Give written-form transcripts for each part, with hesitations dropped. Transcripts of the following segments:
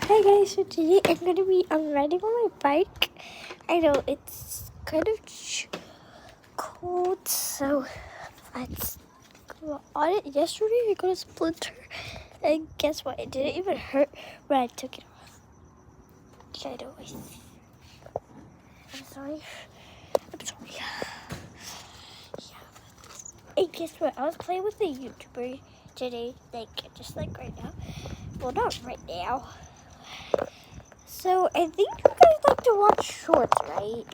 Hi guys, so today I'm going to be riding on my bike. I know it's kind of cold, so let's go on it. Yesterday I got a splinter, and guess what? It didn't even hurt when I took it off. I know. I'm sorry. Yeah. And guess what? I was playing with a YouTuber today, just like right now. Well, not right now. So, I think you guys like to watch shorts, right?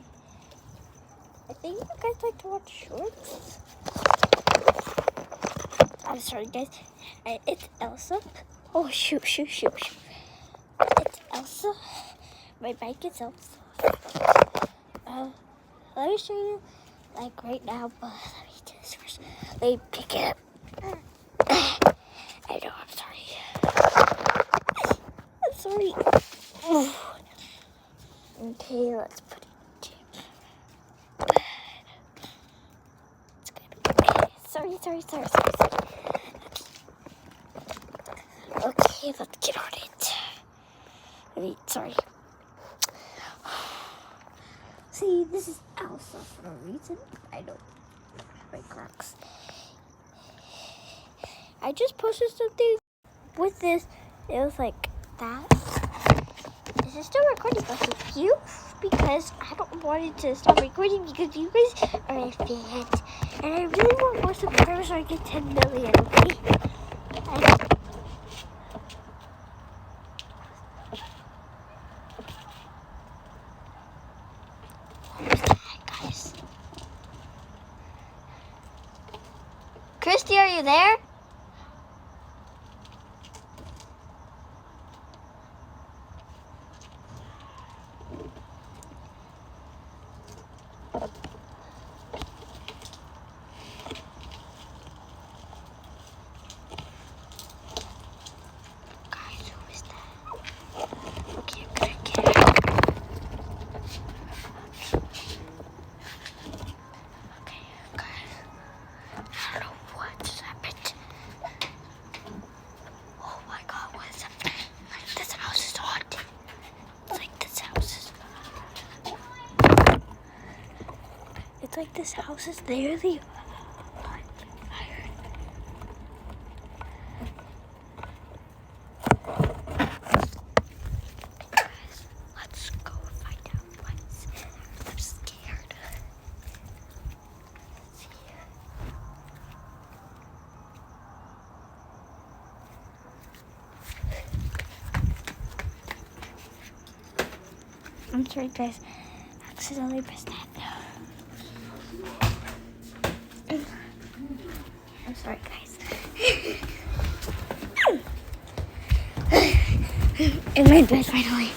I think you guys like to watch shorts. I'm sorry, guys. It's Elsa. Oh, shoot. It's Elsa. My bike is Elsa. Let me show you, like, right now. But let me do this first. Let me pick it up. I know, I'm sorry. Okay, let's put it in. It's good. Sorry. Okay, let's get on it. Sorry. See, this is Elsa for a reason. I know. My Crocs. I just posted something with this. It was like that. This is still recording, but thank you, because I don't want it to stop recording because you guys are my fans. And I really want more subscribers so I get 10 million, okay? Where's the heck, guys? Christy, are you there? It's like this house is literally on fire. Guys, let's go find out what's. I'm scared. Let's see. I'm sorry, guys. I accidentally pressed that. I'm sorry, guys. In my bed, finally.